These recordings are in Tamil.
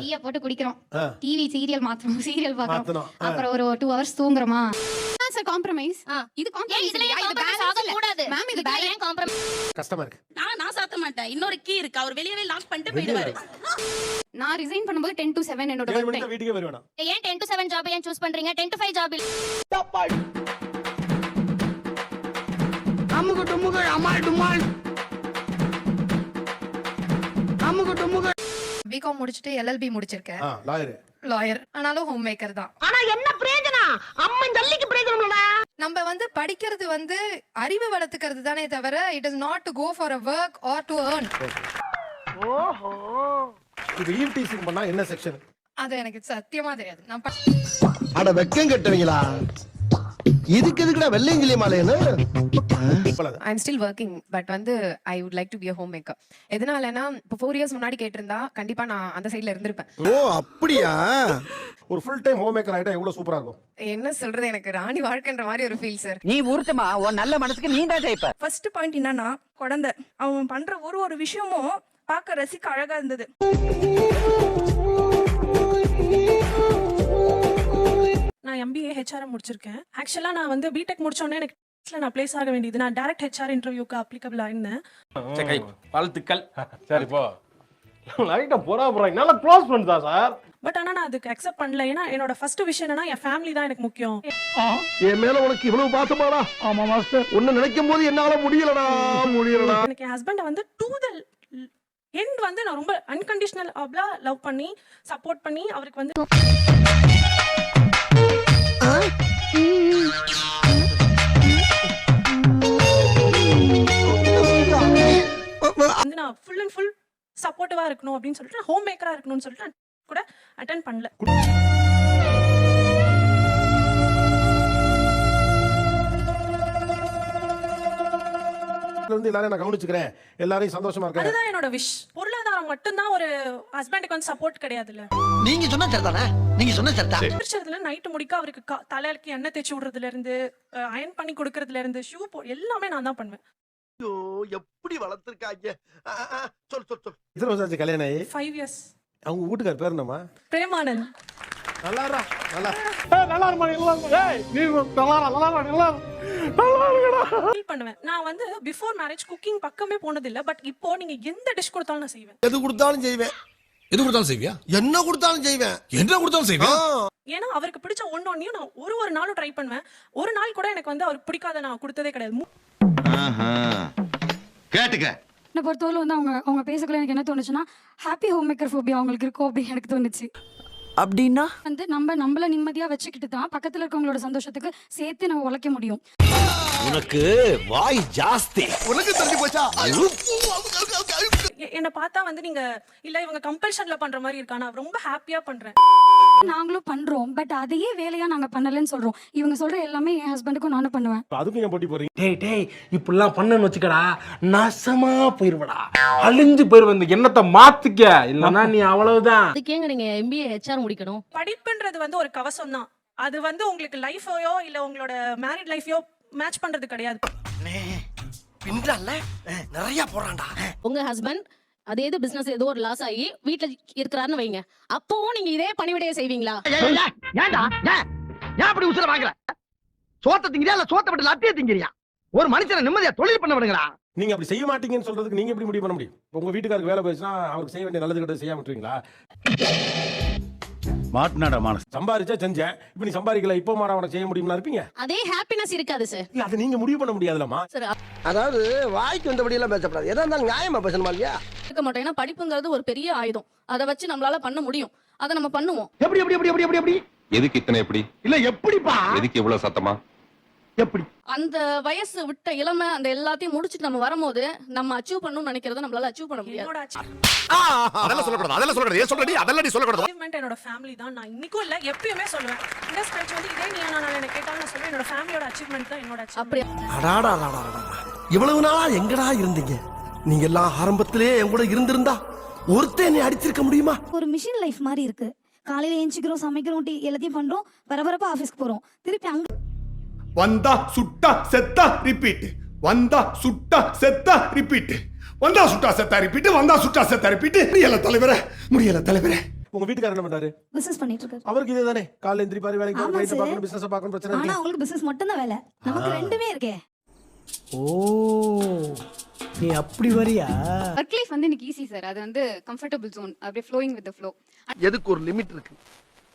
டீயை போட்டு குடிக்கிறோம், டிவி சீரியல் மாத்துறோம், சீரியல் பாக்குறோம், அப்புறம் ஒரு 2 hours தூங்குறோமா. காம்ப்ரமைஸ். இது காம்ப்ரமைஸ். இதுலயே காம்ப்ரமைஸ் ஆக கூடாது மேம். இது ஏன் காம்ப்ரமைஸ்? கஷ்டமா இருக்கு. நான் சாத்த மாட்டேன். இன்னொரு கீ இருக்கு. அவர் வெளியவே லாக் பண்ணிட்டு போயிடுவாரு. நான் ரிசைன் பண்ணும்போது 10 to 7 என்னோட வொர்க் டைம். வீட்டுக்கே வருவேனா? ஏன் 10 to 7 ஜாப் ஏன் சூஸ் பண்றீங்க? 10 to 5 ஜாப் இல்ல. அமுகு டுமுகு அமால் டுமால். அமுகு டுமுகு. பிகாம் முடிச்சிட்டு எல்எல்பி முடிச்சிருக்கேன். லாயர். ஆனாலும் ஹோம் மேக்கர் தான். ஆனா என்ன பிரயோஜனம்? அம்மன் ஜல்லிக்கு பிரயோஜனம்டா. நம்ம படிக்கிறது அறிவு வளர்த்துக்கிறது தானே தவிர it is not to go for a work or to earn. ஓஹோ. இது ஈவ் டீசிங் பண்ணா என்ன செக்ஷன்? அது எனக்கு சத்தியமா தெரியாது. நான் அட வெக்கம் கெட்டவங்களா, இதுக்கு எதுக்குடா வெள்ளையங்கிலி மாலைன்னு? I'm still working but I would like to be a homemaker. எதனாலனா இப்போ 4 years முன்னாடி கேட்டிருந்தா கண்டிப்பா நான் அந்த சைடுல இருந்திருப்பேன். ஓ அப்படியா? ஒரு ஃபுல் டைம் ஹோம் மேக்கர் ஆயிட்டா எவ்வளவு சூப்பரா இருக்கும். என்ன சொல்றது, எனக்கு ராணி வாழ்க்கைன்ற மாதிரி ஒரு ஃபீல் சார். நீ ஊர்த்தமா உன் நல்ல மனசுக்கு நீ தான் ஜெயிப்ப. ஃபர்ஸ்ட் பாயிண்ட் என்னன்னா, குழந்தை அவன் பண்ற ஒரு விஷயமும் பார்க்க ரசிக்க அழகா இருந்தது. நான் MBA HRM முடிச்சிருக்கேன். ஆக்சுவலா நான் பிடெக் முடிச்ச உடனே எனக்கு நான் பிளேஸ் ஆக வேண்டியது. நான் டைரக்ட் HR இன்டர்வியூக்கு அப்ளிகபிள் ஆயிருந்தேன். வாழ்த்துக்கள். சரி போ. லைட்டா போறாங்க. நல்லா க்ளோஸ் பண்ணதா சார். பட் ஆனா நான் அதுக்கு அக்செப்ட் பண்ணல. ஏன்னா என்னோட ஃபர்ஸ்ட் விஷயம் என்னன்னா என் ஃபேமிலி தான் எனக்கு முக்கியம். என் மேல உனக்கு இவ்வளவு பாசமாடா? ஆமா மாஸ்டர். உன்னை நினைக்கும் போது என்னால முடியலடா. எனக்கு என் ஹஸ்பண்ட் டு தி எண்ட் நான் ரொம்ப அன்கண்டிஷனல் லவ் பண்ணி சப்போர்ட் பண்ணி அவருக்கு நான் ஃபுல் அண்ட் ஃபுல் சப்போர்ட்டிவா இருக்கணும் அப்படின்னு சொல்லிட்டு ஹோம் மேக்கரா இருக்கணும்னு சொல்லிட்டு கூட அட்டெண்ட் பண்ணல. எல்லாரையும் நான் கவனிச்சுக்கிறேன், எல்லாரையும் சந்தோஷமா இருக்கேன். அதுதான் என்னோட விஷ். பொருளாதாரம் மட்டும்தான் ஒரு ஹஸ்பண்டுக்கு சப்போர்ட் கிடையாதுல்ல. நீங்க சொன்ன சரிதானே? நீங்க சொன்ன சரிதா. பிடிச்சதுல நைட் முடிக்க அவருக்கு தலைக்கு எண்ணெய் தேய்ச்சி விடுறதுல இருந்து அயன் பண்ணி கொடுக்கறதுல இருந்து ஷூ எல்லாமே நான் தான் பண்ணுவேன். ஐயோ எப்படி வளர்த்திருக்காங்க. சொல் சொல் சொல். எத்தனை வருஷம் ஆச்சு கல்யாணம் ஆகி? 5 years. அவங்க வீட்டுக்கார பேர் என்னம்மா? பிரேமானந்த். நல்லா நல்லா ஃபீல் பண்ணுவேன். நான் பிஃபோர் மேரேஜ் குக்கிங் பக்கமே போனது இல்ல. பட் இப்போ நீங்க எந்த டிஷ் கொடுத்தாலும் நான் செய்வேன். எது கொடுத்தாலும் செய்வேன். எது கொடுத்தாலும் செய்வியா? என்ன கொடுத்தாலும் செய்வேன். என்ன கொடுத்தாலும் செய்வியா? ஏன்னா அவருக்கு பிடிச்ச ஒன்னொன்னையும் நான் ஒரு நாளும் ட்ரை பண்ணுவேன். ஒரு நாள் கூட எனக்கு அவருக்கு பிடிக்காத நான் கொடுத்ததே கிடையாது. கேட்டுக்க. என்ன பொறுத்தவரை அவங்க பேசக்குள்ள எனக்கு என்ன தோணுச்சுன்னா, ஹாப்பி ஹோம் மேக்கர் ஃபோபியா அவங்களுக்கு இருக்கும் அப்படின்னு எனக்கு தோணுச்சு. அப்படின்னா நம்மள நிம்மதியா வச்சுக்கிட்டு தான் பக்கத்துல இருக்கவங்களோட சந்தோஷத்துக்கு சேர்த்து நம்ம உழைக்க முடியும். உனக்கு வாய் ஜாஸ்தி. உனக்கு தெரிஞ்சு போச்சா? என்ன பார்த்தா நீங்க இல்ல இவங்க கம்பல்ஷன்ல பண்ற மாதிரி இருக்கா? நான் ரொம்ப ஹாப்பியா பண்றேன். நாங்களும் பண்றோம். பட் அதையே வேலையா நாங்க பண்ணலன்னு சொல்றோம். இவங்க சொல்ற எல்லாமே என் ஹஸ்பண்டுக்கும் நானும் பண்ணுவேன். அதுக்கும் ஏன் போட்டி போறீங்க? டேய் இப்படிலாம் பண்ணன்னு வச்சுக்கடா, நாசமா போயிருவடா, அழிஞ்சு போயிருவ. இந்த எண்ணத்தை மாத்திக்க, இல்லன்னா நீ அவ்வளவுதான். அதுக்கேங்க நீங்க MBA HR முடிக்கணும்? படிப்புன்றது ஒரு கவசம் தான். அது உங்களுக்கு லைஃபையோ இல்ல உங்களோட மேரிட் லைஃபையோ மேட்ச் பண்றது கிடையாது. நிறைய போறான்டா. உங்க ஹஸ்பண்ட் அதே பிசினஸ் ஏதோ ஒரு லாஸ் ஆகி வீட்டுல இருக்கிறாருன்னு வைங்க, அப்பவும் நீங்க இதே பணிவிடையை செய்வீங்களா? ஏன்டா ஏன் அப்படி உசுர வாங்குற? சோத்த திங்கிறியா இல்ல சோத்த விட்டு லத்திய திங்கிறியா? ஒரு மனுஷனை நிம்மதியா தொழில் பண்ண விடுங்களா? நீங்க அப்படி செய்ய மாட்டீங்கன்னு சொல்றதுக்கு நீங்க எப்படி முடிவு பண்ண முடியும்? உங்க வீட்டுக்காருக்கு வேலை போயிடுச்சுன்னா அவருக்கு செய்ய வேண்டிய நல்லது கிட்ட செய்யாம விட்டுருவீங்களா? மாட்னாடா மானஸ். சம்பாரிச்சா செஞ்சேன், இப்ப நீ சம்பாதிக்கல, இப்போ மாற அவனை செய்ய முடியுமா இருப்பீங்க? அதே ஹாப்பினஸ் இருக்காது சார். இல்ல அது நீங்க முடிவு பண்ண முடியாதுலமா. சார் அதாவது வாய்க்கு வந்தபடி எல்லாம் பேசப்படாது. எதா இருந்தாலும் நியாயமா பேசணுமா இல்லையா? இருக்க மாட்டோம். ஏன்னா படிப்புங்கிறது ஒரு பெரிய ஆயுதம். அதை வச்சு நம்மளால பண்ண முடியும். அதை நம்ம பண்ணுவோம். எப்படி எப்படி எப்படி எப்படி எப்படி? எதுக்கு இத்தனை எப்படி? இல்ல எப்படிப்பா? எதுக்கு இவ்வளவு சத்தமா? எப்படி? அந்த வயசு விட்ட இளமை அந்த எல்லாத்தையும் முடிச்சிட்டு நம்ம வரும்போது நம்ம அச்சீவ் பண்ணணும்னு நினைக்கிறத நம்மளால அச்சீவ் பண்ண முடியாது. என்னோட அதெல்லாம் சொல்லக்கூடாது. அதெல்லாம் சொல்லக்கூடாது. ஏன் சொல்றடி? அதெல்லாம் நீ சொல்லக்கூடாது. அச்சீவ்மென்ட் என்னோட ஃபேமிலி தான். நான் இன்னைக்கும் இல்ல எப்பயுமே சொல்லுவேன். இந்த ஸ்பெச் இதே நீ நான் என்ன கேட்டாலும் நான் சொல்றேன், என்னோட ஃபேமிலியோட அச்சீவ்மென்ட் தான் என்னோட அச்சீவ்மென்ட். அடாடா இவ்வளவு நாளா எங்கடா இருந்தீங்க? நீங்க எல்லாம் ஆரம்பத்திலே என் கூட இருந்திருந்தா ஒருத்தன் என்னை அடிச்சிருக்க முடியுமா? ஒரு மிஷின் லைஃப் மாதிரி இருக்கு. காலையில ஏஞ்சிக்கிறோம், சமைக்கிறோம், டீ எல்லாத்தையும் பண்றோம், பரபரப்பா ஆபீஸ்க்கு போறோம், திருப்பி அங்க வந்தா சுட்டா செத்தா ரிப்பீட், வந்தா சுட்டா செத்தா ரிப்பீட், வந்தா சுட்டா செத்தா ரிப்பீட், வந்தா சுட்டா செத்தா ரிப்பீட். முடியல தலைவரே, முடியல தலைவரே. உங்க வீட்டுக்காரர் என்ன பண்றாரு? பிசினஸ் பண்ணிட்டு இருக்காரு. அவருக்கு இதே தானே, காலைல எந்திரிப்பாரு, வேலைக்கு ஆமா போறாரு, நைட் சார். பார்க்கணும், பிசினஸ் பார்க்கணும், பிரச்சனை ஆனா இருக்கு. உங்களுக்கு பிசினஸ் மட்டும் தான் வேலை. நமக்கு ரெண்டுமே இருக்கே. ஓ நீ அப்படி வரியா? ஒர்க் லைஃப் வந்து எனக்கு ஈஸி சார். அது வந்து கம்ஃபர்டபிள் ஜோன். அப்படியே ஃப்ளோயிங் வித் தி ஃப்ளோ. எதுக்கு ஒரு லிமிட் இருக்கு.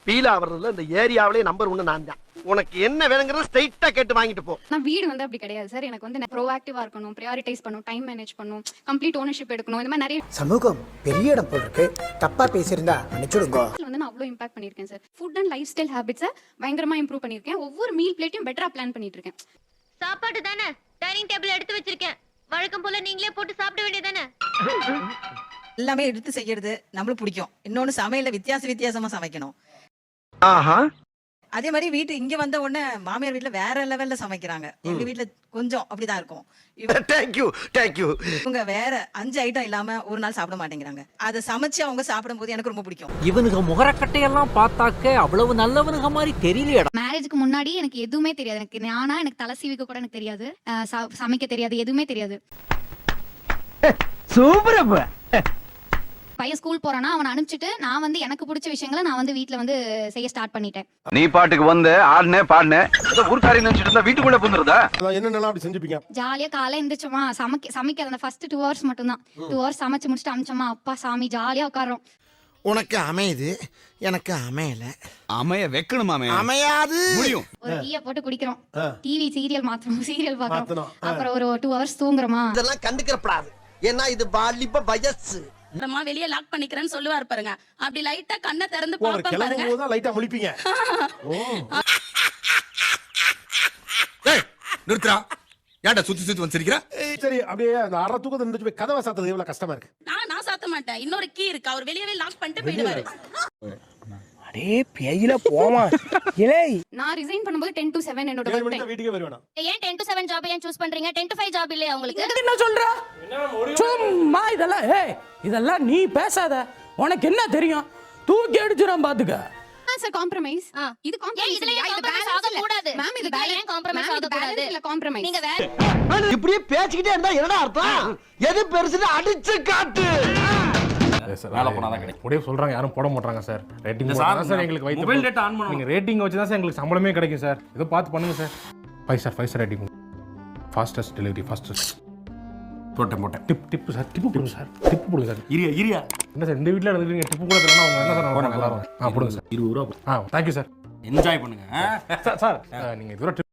ஃபீல் ஆவறதுல இந்த ஏரியாவிலே நம்பர் 1 நான் தான். உனக்கு என்ன வேணுங்கறத ஸ்ட்ரைட்டா கேட்டு வாங்கிட்டு போ. நான் வீடு வந்து அப்படி கிடையாது சார். எனக்கு வந்து ப்ரோஆக்டிவா இருக்கணும், பிரையாரிட்டைஸ் பண்ணணும், டைம் மேனேஜ் பண்ணணும், கம்ப்ளீட் ஓனர்ஷிப் எடுக்கணும். இந்த மாதிரி நிறைய சமூகம் பெரிய இடம் போல் இருக்கு. தப்பா பேசியிருந்தா மன்னிச்சுடுங்க. வந்து நான் அவ்வளோ இம்பாக்ட் பண்ணியிருக்கேன் sir. Food and lifestyle ஹேபிட்ஸை பயங்கரமா இம்ப்ரூவ் பண்ணியிருக்கேன். ஒவ்வொரு மீல் பிளேட்டையும் பெட்டரா பிளான் பண்ணிட்டு இருக்கேன். சாப்பாடு தானே டைனிங் டேபிள் எடுத்து வச்சிருக்கேன். வழக்கம் போல நீங்களே போட்டு சாப்பிட வேண்டியதானே. எல்லாமே எடுத்து செய்யறது நம்மளுக்கு பிடிக்கும். இன்னொன்னு சமையல வித்தியாசமா சமைக்கணும். ஆஹா. அதே மாதிரி வீட்டு இங்க வந்த உடனே மாமியார் வீட்டுல வேற லெவல்ல சமைக்கிறாங்க. எங்க வீட்டுல கொஞ்சம் அப்படிதான் இருக்கும். Thank you. இவங்க வேற 5 ஐட்டம் இல்லாம ஒரு நாள் சாப்பிட மாட்டேங்கிறாங்க. அதை சமைச்சு அவங்க சாப்பிடும்போது எனக்கு ரொம்ப பிடிக்கும். இவனுக்கு முகரக்கட்டையெல்லாம் பார்த்தாக்க அவ்வளவு நல்லவனுங்க மாதிரி தெரியலையடா. மேரேஜ்க்கு முன்னாடி எனக்கு எதுவுமே தெரியாது. எனக்கு தலை சீவிக்க கூட எனக்கு தெரியாது. சமைக்க தெரியாது, எதுவுமே தெரியாது. சூப்பர். பையன் ஸ்கூல் போறானா அவனை அனுப்பிச்சிட்டு நான் வந்து எனக்கு பிடிச்ச விஷயங்களை நான் வந்து வீட்ல வந்து செய்ய ஸ்டார்ட் பண்ணிட்டேன். நீ பாட்டுக்கு வந்து ஆடுனே பாடுனே ஊர்க்காரி நினைச்சிட்டு இருந்தா வீட்டுக்குள்ள புந்துருதா? என்னென்னலாம் அப்படி செஞ்சுப்பீங்க? ஜாலியா காலை எந்திரிச்சோமா சமைக்க அந்த ஃபர்ஸ்ட் 2 hours மட்டும் தான். 2 hours சமைச்சு முடிச்சுட்டு அமிச்சோமா அப்பா சாமி ஜாலியா உட்காரோம். உனக்கு அமையுது, எனக்கு அமையல. அமைய வைக்கணுமாமே. அமையாது. ஒரு டீயை போட்டு குடிக்கிறோம், டிவி சீரியல் மாத்துறோம், சீரியல் பார்க்கறோம், மாத்தணும். அப்புறம் ஒரு 2 hours தூங்குறோமா. இதெல்லாம் கண்டுக்கிறப்படாது. ஏன்னா இது வாலிப வயசு. அப்புறமா வெளியே லாக் பண்ணிக்கிறேன்னு சொல்லுவார் பாருங்க. அப்படி லைட்டா கண்ணை திறந்து அவர் பாப்பேன் பாருங்க. கிளம்பும் போது தான் லைட்டா முழிப்பீங்க. ஓ நிறுத்துறா. ஏன்டா சுத்தி சுத்தி வந்து சிரிக்கிறா? சரி, அப்படியே அந்த அரை தூக்கத்தை இருந்துச்சு போய் கதவை சாத்துறது எவ்வளவு கஷ்டமா இருக்கு? நான் சாத்த மாட்டேன். இன்னொரு கீ இருக்கு. அவர் வெளியவே லாக் பண்ணிட்டு போயிடுவாரு. அடே பேயில போமா. இலே நான் ரிசைன் பண்ணும்போது 10 to 7 என்னோட 7 work மணிக்கு time. வீட்டுக்கே வருவேனா? ஏன் 10 to 7 ஜாப் ஏன் சூஸ் பண்றீங்க? 10 to 5 ஜாப் இல்லையா உங்களுக்கு? என்ன சொல்ற? சும்மா இதெல்லாம் இதெல்லாம் நீ பேசாத. உனக்கு என்ன தெரியும்? தூக்கி அடிச்சுறான் பாத்துக்க. Sir compromise. இது காம்ப்ரமைஸ். இதுல காம்ப்ரமைஸ் ஆக கூடாது. மேம் இது ஏன் காம்ப்ரமைஸ் ஆக கூடாது? இல்ல காம்ப்ரமைஸ். நீங்க வேற இப்படியே பேசிக்கிட்டே இருந்தா என்னடா அர்த்தம்? எது பெருசுன்னு அடிச்சு காட்டு. வேலை போனாதான் கிடைக்கும். முடிவு சொல்றாங்க, யாரும் போட மாட்டாங்க சார். ரேட்டிங் சார் எங்களுக்கு வைத்து மொபைல் டேட்டா ஆன் பண்ணுங்க. நீங்க ரேட்டிங் வச்சு தான் சார் எங்களுக்கு சம்பளமே கிடைக்கும் சார். ஏதோ பார்த்து பண்ணுங்க sir. 5 star rating. Fastest delivery fastest. போட்டேன். Tip sir. டிப் கொடுங்க சார். டிப் கொடுங்க சார். இரியா. என்ன சார் இந்த வீட்ல இருந்துங்க டிப் கூட தரணும் அவங்க என்ன சார் பண்ணுவாங்க எல்லாரும். போடுங்க சார். 20 ரூபாய். Thank you sir. என்ஜாய் பண்ணுங்க. சார் நீங்க இதுவரை